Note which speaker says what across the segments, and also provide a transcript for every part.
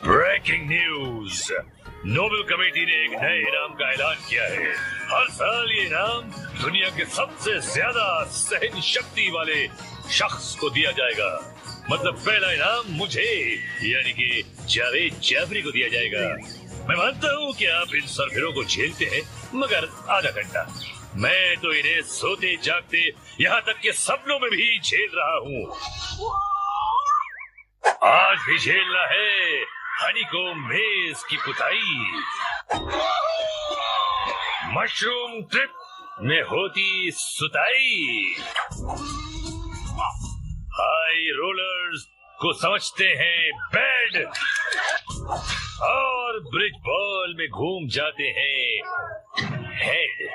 Speaker 1: Breaking news, Nobel committee ने एक नए इनाम का ऐलान किया है। हर साल ये इनाम दुनिया के सबसे ज्यादा सहन शक्ति वाले शख्स को दिया जाएगा। मतलब पहला इनाम मुझे यानी कि जावेद जाफरी को दिया जाएगा। मैं मानता हूँ कि आप इन सरफिरों को झेलते हैं, मगर आधा घंटा। मैं तो इन्हें सोते जागते यहाँ तक के सपनों में भी झेल रहा हूँ। आज भी झेलना है हनीकॉम्ब मेज की पुताई। मशरूम ट्रिप में होती सुताई। हाई रोलर्स को समझते हैं बेड और ब्रिज बॉल में घूम जाते हैं हेड।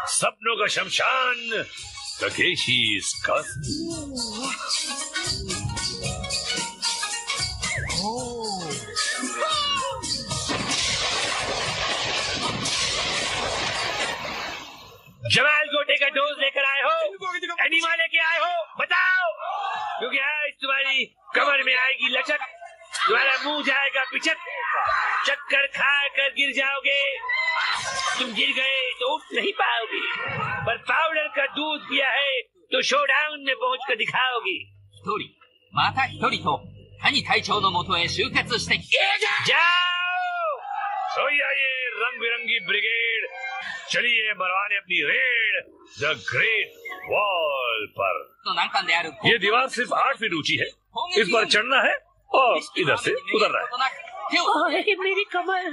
Speaker 1: सपनों का शमशान तकेशी जमाल गोटे का डोज लेकर आए हो? एनिमा लेके आए हो? बताओ, क्योंकि आज तुम्हारी कमर में आएगी लचक, तुम्हारा मुंह जाएगा पिचक, चक्कर खा कर गिर जाओगे। तुम गिर गए तो उठ नहीं पाओगे, पर पाउडर का दूध पिया है तो शोडाउन में पहुंच कर दिखाओगे।
Speaker 2: 一人また一人と谷隊長のもとへ集結してき
Speaker 1: जाओ तो ये रंग बिरंगी ब्रिगेड, चलिए मरवाने अपनी रेड द ग्रेट वॉल पर।
Speaker 2: の難関である
Speaker 1: ये दीवार सिर्फ 8 फीट ऊंची है, इस पर चढ़ना है और इधर से उतरना है।
Speaker 2: 手を
Speaker 1: मेरी कमर।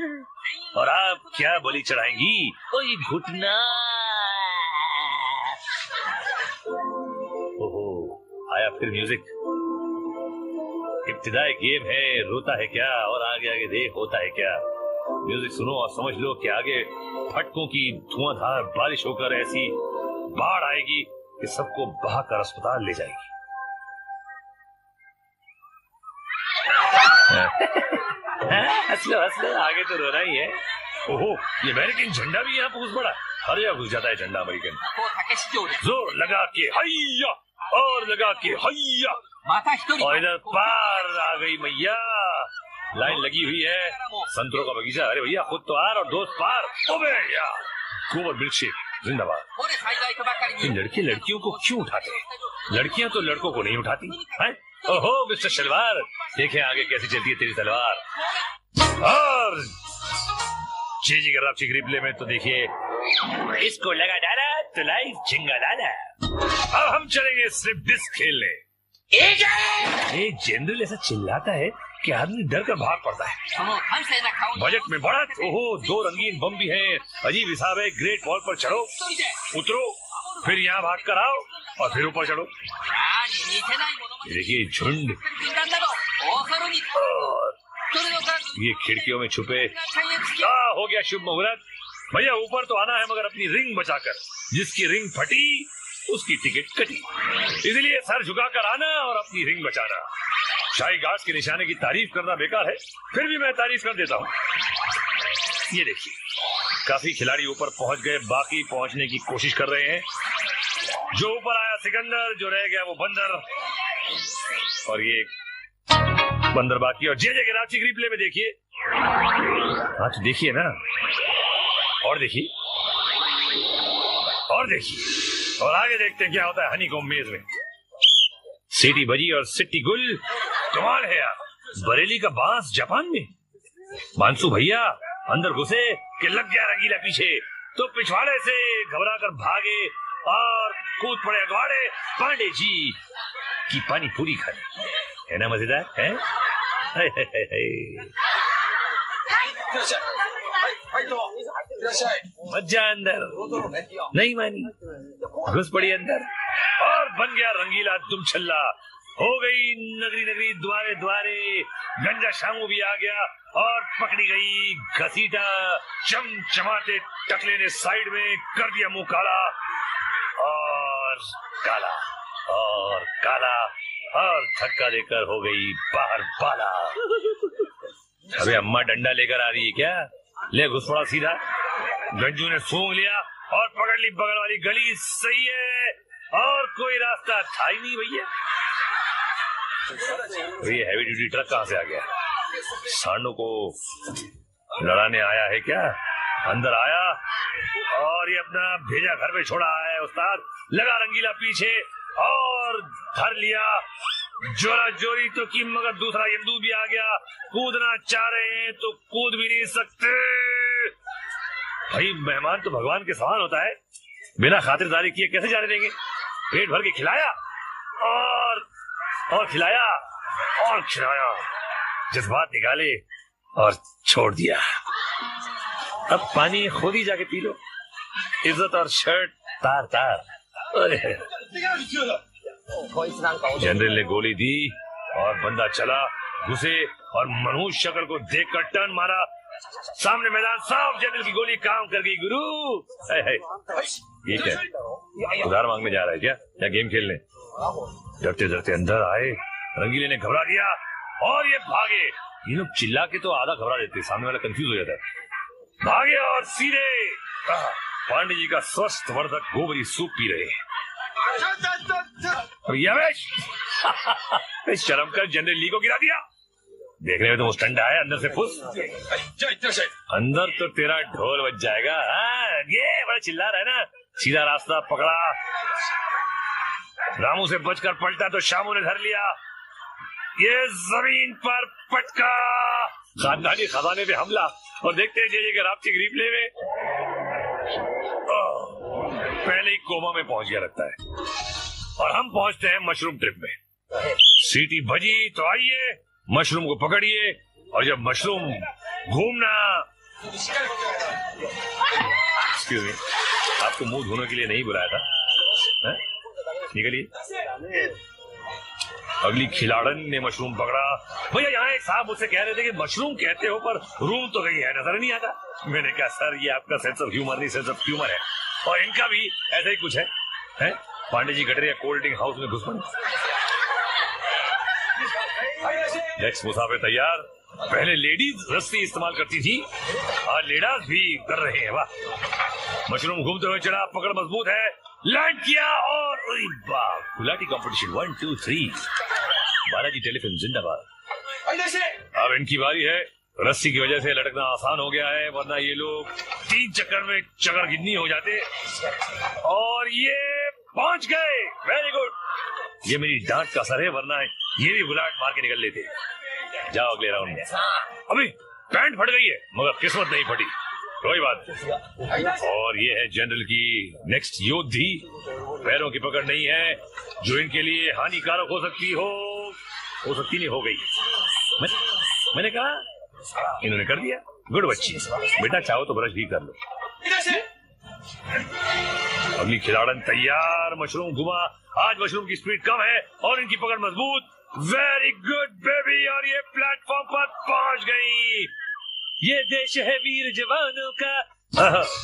Speaker 1: और आप क्या बलि चढ़ाएंगी? ओए घुटना। ओहो, आया फिर म्यूजिक। इब्तिदाई गेम है, रोता है क्या और आगे आगे देख होता है क्या। म्यूजिक सुनो और समझ लो कि आगे फटकों की धुआंधार बारिश होकर ऐसी बाढ़ आएगी कि सबको बहाकर अस्पताल ले जाएगी। हंस लो, आगे तो रोना ही है। ओहो, ये अमेरिकन झंडा भी यहाँ घुस पड़ा। हर जगह घुस जाता है झंडा अमेरिकन।
Speaker 2: こう竹市場で
Speaker 1: जोर लगा के हैया और लगा के हैया।
Speaker 2: また一人
Speaker 1: और इधर पार आ गई मैया। लाइन लगी हुई है, संतरों का बगीचा। अरे भैया खुद तो आर और दोस्त पार। ओ भैया, गोबर मिल्कशेक जिंदाबाद।
Speaker 2: これ災害とばかり
Speaker 1: ये
Speaker 2: に
Speaker 1: लड़के लड़कियों को क्यों उठाते हैं? लड़कियां तो लड़कों को नहीं उठाती हैं? ओहो मिस्टर शलवार, देखें आगे कैसी चलती है तेरी तलवार। और चीजी का रापची रिप्ले में तो देखिए, इसको लगा डाला तो लाइफ चिंगा डाला। अब हम चलेंगे स्लिप डिस्क खेलने। एक जनरल ऐसा चिल्लाता है कि आदमी डर कर भाग पड़ता है।
Speaker 2: その端正な顔に
Speaker 1: बजट में बढ़त। ओहो, 2 रंगीन बम भी हैं। अजीब हिसाब है। ग्रेट वॉल पर चढ़ो,
Speaker 2: 一人で
Speaker 1: उतरो, फिर यहाँ भाग कर आओ और फिर ऊपर चढ़ो।
Speaker 2: 何似てないものまで
Speaker 1: ये देखिए झुंड।
Speaker 2: 軍団など大空に
Speaker 1: और
Speaker 2: それの数
Speaker 1: ये खिड़कियों में छुपे।
Speaker 2: チャイエン付き
Speaker 1: हो गया शुभ मुहूर्त। भैया ऊपर तो आना है, मगर अपनी रिंग बचाकर। जिसकी रिंग फटी उसकी टिकट कटी, इसलिए सर झुकाकर आना और अपनी रिंग बचाना। शाही घास के निशाने की तारीफ करना बेकार है, फिर भी मैं तारीफ कर देता हूँ। ये देखिए, काफी खिलाड़ी ऊपर पहुंच गए, बाकी पहुंचने की कोशिश कर रहे हैं। जो ऊपर आया सिकंदर, जो रह गया वो बंदर, और ये बंदर बाकी। और जे के रांची के रिप्ले में देखिए। हाँ तो देखिए ना, और देखिए, और देखिए, और आगे देखते हैं क्या होता है हनीकॉम्ब मेज में। सीटी बजी और सिट्टी गुल। कमाल है यार, बरेली का बांस जापान में। मानसू भैया अंदर घुसे कि लग गया रंगीला पीछे, तो पिछवाड़े से घबरा कर भागे और कूद पड़े अगवाड़े पांडे जी की पानी पूरी खाने। है ना मजेदार है? हे हे हे हे। मजा अंदर नहीं मानी, घुस पड़ी अंदर और बन गया रंगीला दुम छल्ला। हो गई नगरी नगरी द्वारे द्वारे, गंजा शामू भी आ गया और पकड़ी गई घसीटा। चमचमाते टकले ने साइड में कर दिया मुंह काला और काला और काला, और धक्का देकर हो गई बाहर बाला। अबे अम्मा डंडा लेकर आ रही है क्या? ले घुस पड़ा सीधा। गंजू ने सूंघ लिया और पकड़ ली बगल वाली गली। सही है, और कोई रास्ता था ही नहीं भैया। तो ये हैवी ड्यूटी ट्रक कहाँ से आ गया? सांडों को लड़ाने आया है क्या? अंदर आया और ये अपना भेजा घर पे छोड़ा है। उस्ताद लगा रंगीला पीछे और धर लिया, जोरा जोरी तो की, मगर दूसरा यंदू भी आ गया। कूदना चाह रहे हैं तो कूद भी नहीं सकते। भाई मेहमान तो भगवान के समान होता है, बिना खातिरदारी किए कैसे जाने देंगे? पेट भर के खिलाया और खिलाया और खिलाया, जज्बात निकाले और छोड़ दिया। अब पानी खुद ही जाके पी लो। इज्जत और शर्ट तार तार। जनरल ने गोली दी और बंदा चला, घुसे और मनहूस शक्ल को देखकर टर्न मारा। सामने मैदान साफ, जनरल की गोली काम कर गई। गुरु ये क्या उधार मांगने जा रहा है क्या गेम खेलने? डरते डरते अंदर आए, रंगीले ने घबरा दिया और ये भागे। ये लोग चिल्ला के तो आधा घबरा देते, सामने वाला कंफ्यूज हो जाता है। भागे और सीधे पांडे जी का स्वस्थ वर्धक गोबरी सूप पी रहे। शर्म कर, जनरल ली को गिरा दिया। देखने में तो मुस्टंडा है, अंदर से फुस। अंदर तो तेरा ढोल बज जाएगा। ये बड़ा चिल्ला रहा है ना। सीधा रास्ता पकड़ा, रामू से बचकर पलटा तो शामू ने धर लिया। ये जमीन पर पटका, खानदानी खजाने पे हमला। और देखते हैं जे के राप्ती रिप्ले में पहले ही कोमा में पहुंच गया लगता है। और हम पहुंचते हैं मशरूम ट्रिप में। सीटी बजी तो आइए, मशरूम को पकड़िए, और जब मशरूम घूमना। एक्सक्यूज मी, आपको मुंह धोने के लिए नहीं बुलाया था, निकलिए। अगली खिलाड़न ने मशरूम पकड़ा। भैया यहाँ एक साहब मुझसे कह रहे थे कि मशरूम कहते हो पर रूम तो कहीं है, नजर नहीं आता। मैंने कहा सर ये आपका सेंस ऑफ ह्यूमर नहीं, सेंस ऑफ ह्यूमर है, और इनका भी ऐसा ही कुछ है? Pandey ji गटरिया cold drink house में घुस पड़े। नेक्स्ट मुसाफिर तैयार। पहले लेडीज रस्सी इस्तेमाल करती थी, आज लेडास भी कर रहे हैं। वाह, मशरूम घूमते हुए चढ़ा, पकड़ मजबूत है, लैंड किया और गुलाटी कंपटीशन 1 2 3। बालाजी टेलीफिल्म जिंदाबाद। अब इनकी बारी है। रस्सी की वजह से लटकना आसान हो गया है, वरना ये लोग 3 चक्कर में चक्कर गिननी हो जाते। और ये पहुंच गए, वेरी गुड। ये मेरी डांट का असर है, वरना ये भी बुलाट मार के निकल लेते। जाओ अगले राउंड में। अभी पैंट फट गई है, मगर किस्मत नहीं फटी, कोई बात। और ये है जनरल की नेक्स्ट योद्धी। पैरों की पकड़ नहीं है, जो इनके लिए हानिकारक हो सकती नहीं, हो गई। मैंने कहा, इन्होंने कर दिया। गुड बच्ची, बेटा चाहो तो ब्रश भी कर लो। अगली खिलाड़न तैयार, मशरूम घुमा। आज मशरूम की स्पीड कम है और इनकी पकड़ मजबूत। वेरी गुड बेबी, और ये प्लेटफॉर्म पर पहुंच गई। ये देश है वीर जवानों का।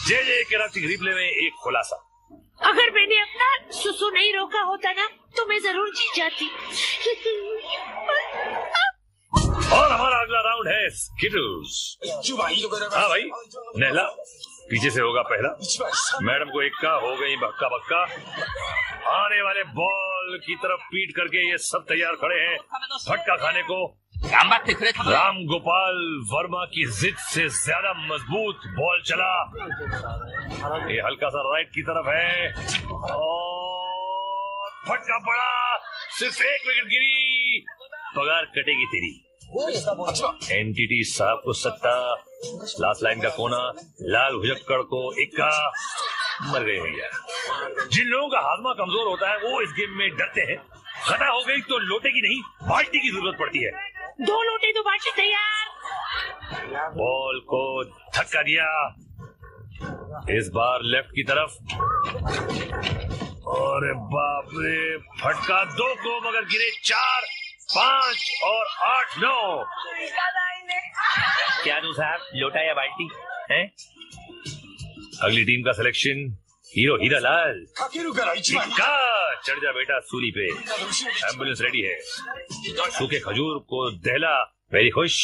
Speaker 1: जे के रास्ते रिप्ले में एक खुलासा।
Speaker 3: अगर मैंने अपना सुसु नहीं रोका होता ना, तो मैं जरूर जीत जाती।
Speaker 1: और हमारा अगला राउंड है स्किटल्स। हाँ भाई, नहला पीछे से होगा पहला। मैडम को इक्का हो गई बक्का बक्का। आने वाले बॉल की तरफ पीट करके ये सब तैयार खड़े हैं फटका खाने को। राम गोपाल वर्मा की जिद से ज्यादा मजबूत बॉल चला। ये हल्का सा राइट की तरफ है और फटका पड़ा। सिर्फ 1 विकेट गिरी, पगार कटेगी तेरी। एनटीटी साहब को सट्टा, लास्ट लाइन का कोना, लाल भुजक्कड़ को इक्का। मर गए भैया। जिन लोगों का हाजमा कमजोर होता है वो इस गेम में डरते हैं। खता हो गई तो लोटे की नहीं, बाल्टी की जरूरत पड़ती है।
Speaker 3: 2 लोटे 2 बाल्टी तैयार।
Speaker 1: बॉल को धक्का दिया, इस बार लेफ्ट की तरफ। अरे बाप रे, फटका 2 को, मगर गिरे 4 5 और 8 9। क्या दूं साहब, लोटा या बाल्टी है? अगली टीम का सिलेक्शन हीरो हीरा लाल। चढ़ जा बेटा सूली पे, एम्बुलेंस रेडी है। सूखे खजूर को दहला। वेरी खुश।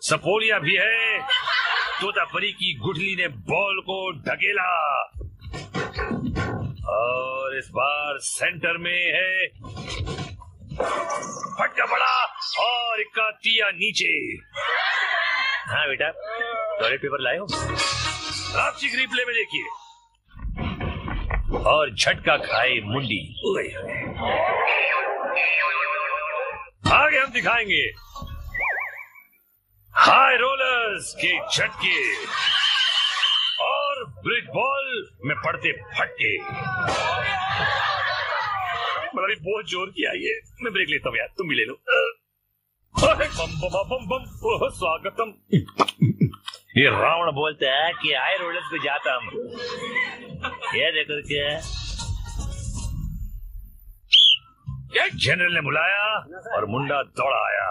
Speaker 1: सपोलिया भी है। तोतापरी की गुठली ने बॉल को ढकेला। और इस बार सेंटर में है फटका पड़ा और इक्का तिया नीचे। हाँ बेटा, टॉयलेट पेपर लाए हो? रापचिक रिप्ले में देखिए। और झटका खाए मुंडी। आगे हम दिखाएंगे हाई रोलर्स के झटके और ब्रिज बॉल में पड़ते फटके। मतलब बहुत जोर किया ये। मैं ब्रेक लेता हूँ यार, तुम भी ले लो। बम बम बम बम, स्वागतम। ये रावण बोलता है कि हाई रोलर्स पे जाता हम। ये देखो क्या जनरल ने बुलाया और मुंडा दौड़ा आया।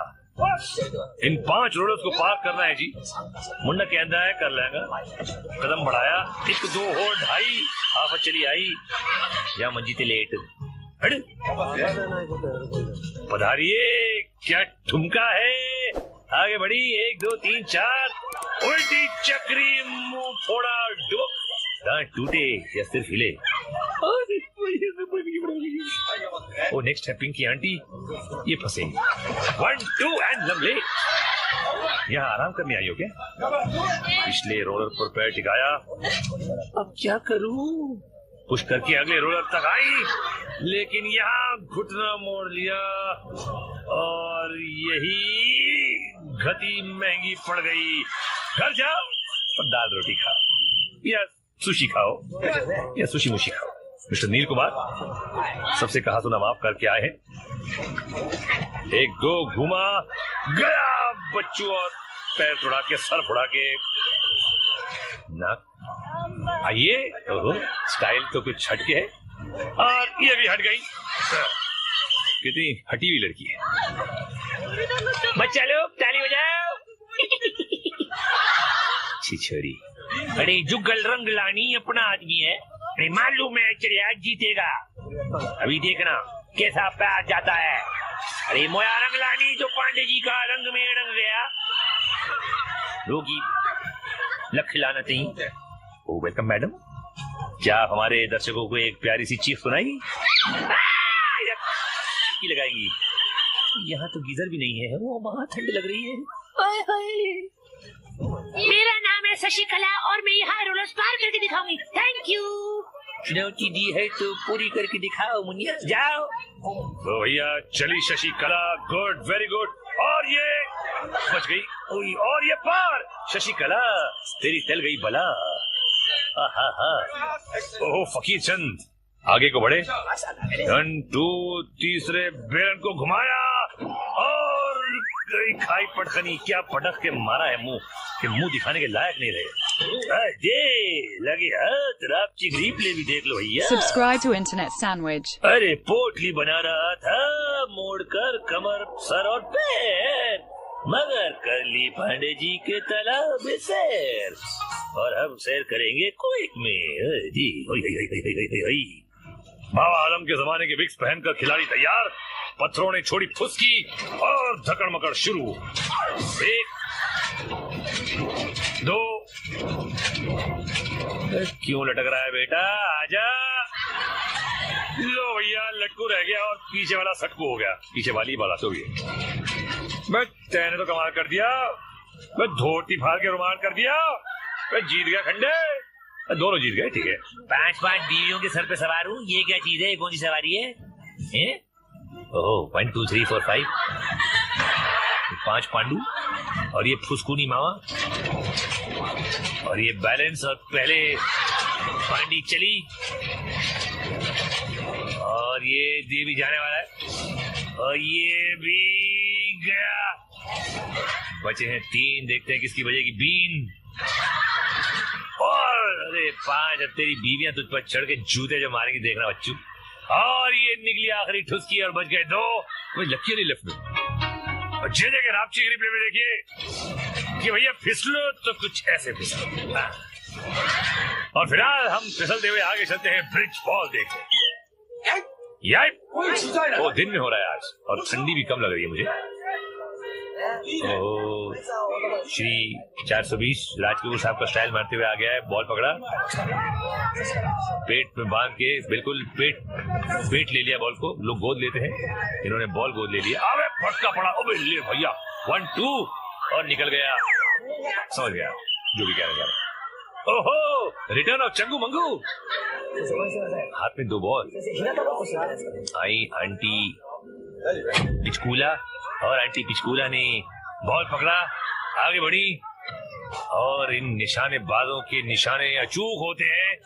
Speaker 1: इन 5 रोलर्स को पार करना है जी। मुंडा कहता है कर लेगा। कदम बढ़ाया, 1 2 हो 2.5, आफत चली आई। या मंजी थे लेट। पधारिए, क्या ठुमका है। आगे बढ़ी, 1 2 3 4, उल्टी चक्री, मुंह फोड़ा, डुबक, दांत टूटे या सिर्फ हिले। ओ नेक्स्ट है पिंकी आंटी, ये फंसेंगी। 1 2 एंड लवली। यहाँ आराम करने आई हो क्या? पिछले रोलर पर पैर टिकाया। अब क्या करूं? पुश करके अगले रोलर तक आई, लेकिन यहाँ घुटना मोड़ लिया और यही गति महंगी पड़ गई। घर जाओ और दाल रोटी खाओ या सुशी खाओ या सुशी मुशी खाओ। मिस्टर नील कुमार, सबसे कहा सुना माफ करके आए हैं। 1 2 घुमा गया बच्चू और पैर तोड़ा के सर फोड़ा के नाक। आइए, ओहो स्टाइल तो कुछ हटके है और ये भी हट गई। कितनी हटी हुई लड़की है। बच्चा लोग ताली बजाओ। छिछोरी, अरे जुगल रंग लानी अपना आदमी है, अरे मालूम है चलिए जीतेगा। अभी देखना कैसा पैर जाता है। अरे मोया रंग लानी जो पांडे जी का रंग में रंग गया। रोगी लख लाना चाहिए। ओ वेलकम मैडम, क्या आप हमारे दर्शकों को एक प्यारी सी चीख सुनाएगी? लगाएंगी। यहाँ तो गीजर भी नहीं है, वो वहाँ ठंड लग रही है।
Speaker 3: मेरा नाम है शशिकला और मैं यहाँ रोलर्स पार करके दिखाऊंगी। Thank you.
Speaker 1: चुनौती दी है तो पूरी करके दिखाओ मुनिया, जाओ। तो भैया चली शशिकला, गुड वेरी गुड। और ये बच गई और ये पार। शशिकला तेरी टल गई बला। ओह फकीर चंद, आगे को बढ़े। 1 2 तीसरे बेरन को घुमाया और गई खाई पटखनी। क्या पटक के मारा है मुंह कि मुंह दिखाने के लायक नहीं रहे। जे लगे हाथ। रापचिक रिप्ले भी देख लो भैया।
Speaker 4: Subscribe to Internet Sandwich।
Speaker 1: अरे पोटली बना रहा था, मोड़कर कमर सर और पैर, मगर कर ली पांडे जी के तालाब में सैर। और हम सैर करेंगे क्विक में जी। बाबा आलम के जमाने के विक्स पहनकर खिलाड़ी तैयार। पत्थरों ने छोड़ी फुसकी और धकड़ मकड़ शुरू। 1 2। क्यों लटक रहा है बेटा, आजा। लो भैया लटकू रह गया और पीछे वाला सटकू हो गया। पीछे वाली वाला तो भी बस तैने तो कमाल कर दिया। बस धोती फाड़ के रुमाल कर दिया। बस जीत गया खंडे। दोनों जीत गए, ठीक है। 5 बीवियों के सर पे सवार हूँ। ये क्या चीज है, कौन सी सवारी है? ओह 1 2 3 4 5। 5 पांडू और ये फुसकूनी मामा और ये बैलेंस। और पहले पांडी चली और ये भी जाने वाला है और ये भी गया। बचे हैं 3, देखते हैं किसकी बजेगी बीन। और अरे 5। अब तेरी बीवियां तुझ पर चढ़ के जूते जो मारेंगी देखना बच्चू। और ये निकली आखिरी ठुसकी और बच गए 2। कोई लकी नहीं लेफ्ट में। और जे जगह रापचिक रिप्ले में देखिए कि भैया फिसलो तो कुछ ऐसे फिसलो। और फिलहाल हम फिसलते हुए आगे चलते हैं ब्रिज बॉल देखते। वो दिन में हो रहा है आज और ठंडी भी कम लग रही है मुझे। श्री 420 राजकपूर साहब का स्टाइल मारते हुए आ गया है। बॉल पकड़ा, पेट में बांध के बिल्कुल पेट ले लिया बॉल को। लोग गोद लेते हैं, इन्होंने बॉल गोद ले लिया। अबे फटका पड़ा, अबे ले भैया 1-2 और निकल गया। समझ गया जो भी कहना चाह रहा। ओहो, रिटर्न ऑफ चंगू मंगू। हाथ में 2 बॉल। आई आंटी पिचकूला और आंटी पिचकूला ने बॉल पकड़ा, आगे बढ़ी और इन निशानेबाजों के निशाने अचूक होते हैं,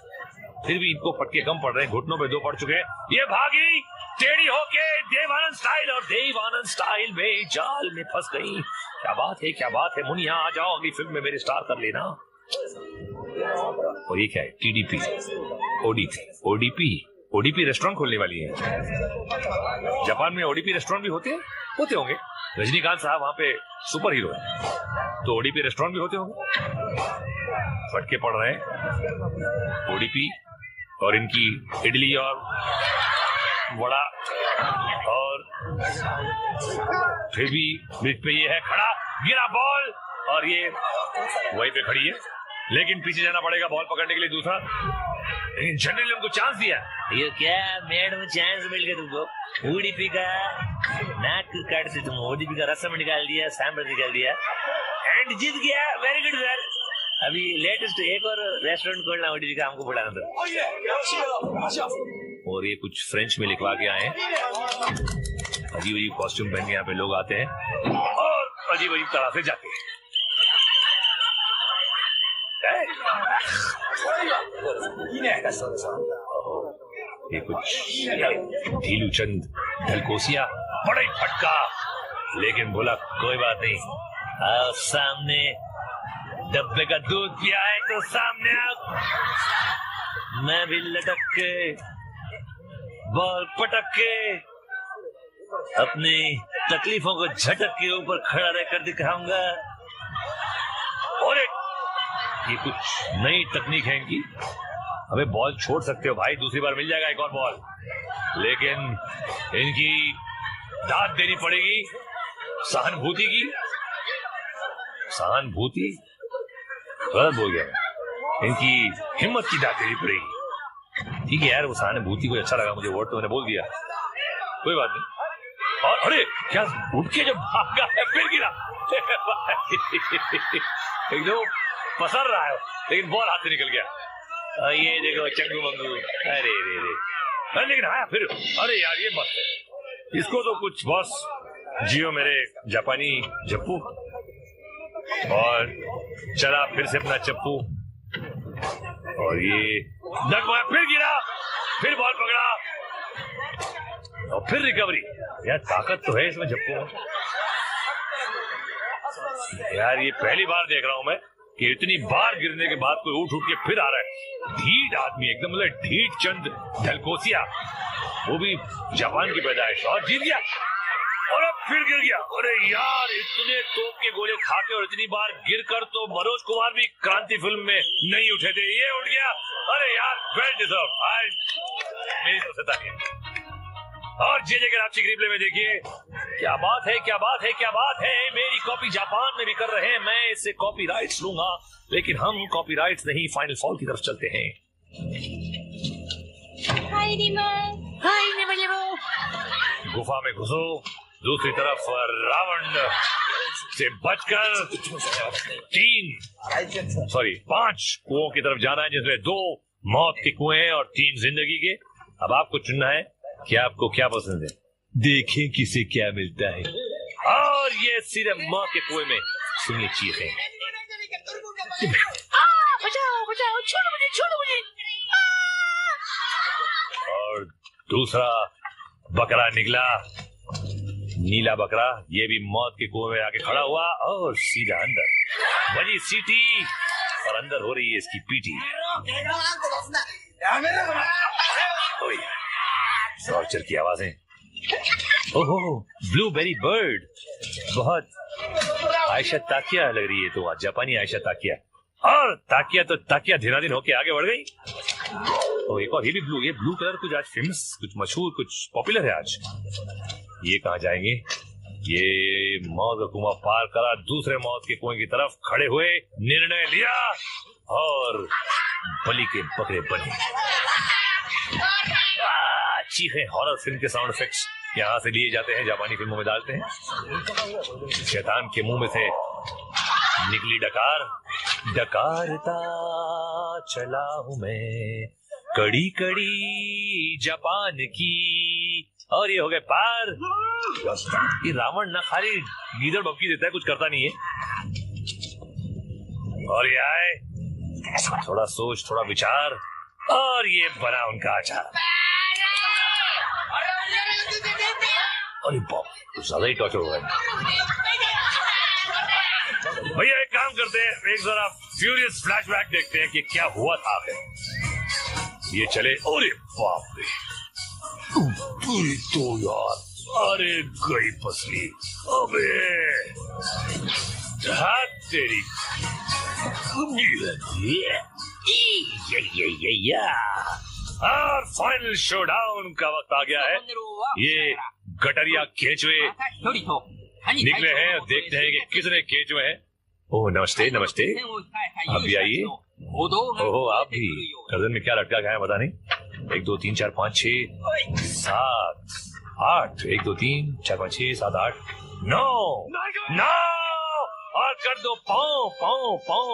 Speaker 1: फिर भी इनको फटके कम पड़ रहे हैं। घुटनों पे 2 पड़ चुके हैं। ये भागी टेढ़ी होके देवानंद स्टाइल, और देवानंद स्टाइल में जाल में फंस गई। क्या बात है, क्या बात है। मुनिया आ जाओ, अगली फिल्म में मेरे स्टार कर लेना। और ये क्या है? TDP ODP रेस्टोरेंट खोलने वाली है। जापान में ODP रेस्टोरेंट भी होते होंगे। रजनीकांत साहब वहां पे सुपर हीरो है, तो ODP रेस्टोरेंट भी होते होंगे। फटके पड़ रहे हैं ODP और इनकी इडली और वड़ा, और फिर भी ब्रिज पे ये है खड़ा, गिरा बॉल और ये वहीं पे खड़ी है, लेकिन पीछे जाना पड़ेगा बॉल पकड़ने के लिए दूसरा। लेकिन जनरली उनको चांस दिया। ये क्या मैडम चांस मिल गया तुमको? ODP का नाक काटते तुम, ODP का रसम निकाल दिया, सैंपल निकाल दिया एंड जीत गया। Very good sir. अभी लेटेस्ट एक और रेस्टोरेंट खोलना ODP का, हमको बुलाना था। और ये कुछ फ्रेंच में लिखवा के आए हैं। अजीब अजीब कॉस्ट्यूम पहन के यहाँ पे लोग आते हैं और अजीब अजीब तरह से जाते हैं। ये कुछ ढीलू चंद ढलकोसिया, बड़ा ही फटका, लेकिन बोला कोई बात नहीं, आओ सामने। डब्बे का दूध पिया है तो सामने आओ। मैं भी लटक के बॉल पटक के अपनी तकलीफों को झटक के ऊपर खड़ा रहकर दिखाऊंगा। और ये कुछ नई तकनीक है इनकी। अबे बॉल छोड़ सकते हो भाई, दूसरी बार मिल जाएगा एक और बॉल, लेकिन इनकी दाद देनी पड़ेगी सहानुभूति की। सहानुभूति गलत बोल गया, इनकी हिम्मत की दाद देनी पड़ेगी। ठीक है यार, वो सहानुभूति को अच्छा लगा मुझे, वर्ड तो मैंने बोल दिया, कोई बात नहीं। और अरे क्या उठ के जब भागा है फिर गिरा। एकदम पसर रहा है, लेकिन बॉल हाथ से निकल गया। ये देखो चंगू मंगू, अरे रे रे, लेकिन आया फिर। अरे यार ये मस्त है, इसको तो कुछ बॉस जियो मेरे जापानी जप्पू। और चला फिर से अपना चप्पू, और ये डगमगाया, फिर गिरा, फिर बॉल पकड़ा और फिर रिकवरी। यार ताकत तो है इसमें जप्पू में। यार ये पहली बार देख रहा हूं मैं कि इतनी बार गिरने के बाद कोई उठ के फिर आ रहा है। ढीठ आदमी एकदम, मतलब ढीठ चंद ढलकोसिया, वो भी जापान की पैदाइश, और जीत गया और अब फिर गिर गया। अरे यार इतने तोप के गोले खा के और इतनी बार गिरकर तो मनोज कुमार भी क्रांति फिल्म में नहीं उठे थे, ये उठ गया। अरे यार वेल डिजर्व, मेरी तरफ से तालियां। और जे के रांची रिप्ले में देखिए, क्या बात है, क्या बात है, क्या बात है। मेरी कॉपी जापान में भी कर रहे हैं, मैं इससे कॉपीराइट्स लूंगा, लेकिन हम कॉपीराइट्स नहीं, फाइनल फॉल की तरफ चलते हैं। गुफा में घुसो, दूसरी तरफ रावण से बचकर 5 कुओं की तरफ जाना है, जिसमें 2 मौत के कुएं हैं और 3 जिंदगी के। अब आपको चुनना है कि आपको क्या पसंद है, देखें किसे क्या मिलता है। और ये सीधे माँ के कुएं में, सुनिए चीखें।
Speaker 3: बचाओ बचाओ, छोड़ो मुझे, छोड़ो मुझे।
Speaker 1: और दूसरा बकरा निकला, नीला बकरा, ये भी मौत के कुएं में आके खड़ा हुआ और सीधा अंदर। बजी सीटी और अंदर हो रही है इसकी पीटी। टॉर्चर की आवाजें। ओहो, ब्लूबेरी बर्ड, बहुत आयशा ताकिया लग रही है, तो जापानी आयशा ताकिया। और ताकिया तो ताकिया धीनाधीन होके आगे बढ़ गई। और एक और ये भी ब्लू, ये ब्लू कलर कुछ आज फेमस, कुछ मशहूर, कुछ पॉपुलर है आज। ये कहाँ जाएंगे? ये मौत का कुआं पार करा, दूसरे मौत के कुएं की तरफ खड़े हुए, निर्णय लिया और बलि के बकरे बने। चीखें हॉरर फिल्म के साउंड इफेक्ट्स यहाँ से लिए जाते हैं, जापानी फिल्मों में डालते हैं। शैतान के मुंह में से निकली डकार, डकारता चला हूं मैं कड़ी कड़ी जापान की, और ये हो गए पार। ये रावण ना खाली गीदड़ बबकी देता है, कुछ करता नहीं है। और ये आए, थोड़ा सोच थोड़ा विचार, और ये बना उनका अचार। अरे बाप, तो ज्यादा ही टॉर्चर हो रहा है। भैया एक काम करते हैं, एक जरा फ्यूरियस फ्लैशबैक देखते हैं कि क्या हुआ था आखिर। ये चले, अरे बाप रे, पूरी तो यार, अरे गई फसली, अबे हाथ तेरी। और फाइनल शोडाउन का वक्त आ गया है। ये गटरिया केचुए निकले हैं, देखते हैं कि कितने केचुए हैं। ओह नमस्ते नमस्ते, आप भी आइए। ओहो आप भी, गर्दन में क्या लटका गया है पता नहीं। 1 2 3 4 5 6 7 8, 1 2 3 4 5 6 7 8 9 9, और कर दो पाँव पाँव पाँव।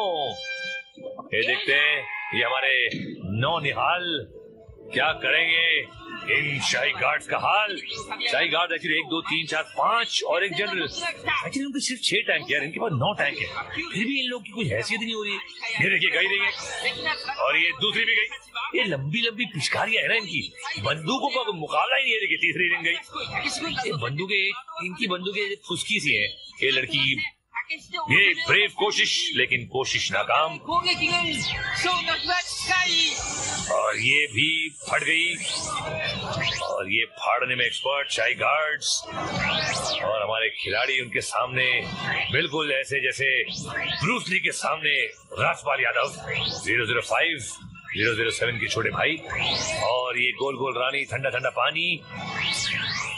Speaker 1: ये देखते हैं ये हमारे नौ निहाल क्या करेंगे इन शाही गार्ड्स का हाल। शाही गार्ड एक्चुअली 1 2 3 4 5 और एक जनरल, एक्चुअली उनके सिर्फ 6 टैंक है, इनके पास 9 टैंक है, फिर भी इन लोग की कुछ हैसियत नहीं हो रही है। ये देखिए गई देखिए, और ये दूसरी भी गई। ये लंबी लंबी पिचकारियां है ना इनकी, बंदूकों का मुकाबला ही नहीं है। देखिए तीसरी रिंग गई। ये बंदूकें, इनकी बंदूकें फुसकी सी है। ये लड़की, ये ब्रेव कोशिश, लेकिन कोशिश नाकाम, और ये भी फट गई। और ये फाड़ने में एक्सपर्ट शाही गार्ड्स, और हमारे खिलाड़ी उनके सामने बिल्कुल ऐसे जैसे ब्रूस ली के सामने राजपाल यादव। 005 007 के छोटे भाई, और ये गोल गोल रानी, ठंडा ठंडा पानी,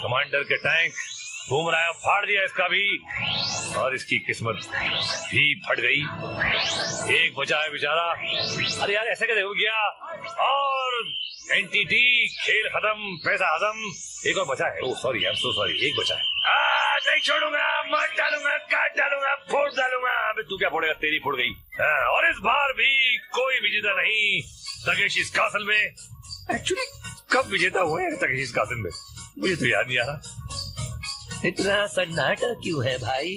Speaker 1: कमांडर के टैंक घूम रहा है, फाड़ दिया इसका भी, और इसकी किस्मत भी फट गई। एक बचा है बेचारा। अरे यार ऐसे कैसे हो गया। और एनटीटी खेल खत्म, पैसा हजम। एक और बचा है, oh sorry, I am so sorry, एक बचा है। नहीं छोड़ूंगा, मार डालूंगा, काट डालूंगा, फोड़ डालूंगा। अबे तू क्या फोड़ेगा, तेरी फोड़ गई। और इस बार भी कोई विजेता नहीं तकेशी कासल में। एक्चुअली कब विजेता हुए हैं तकेशी कासल में, मुझे तो याद नहीं आ रहा। इतना सन्नाटा क्यों है भाई?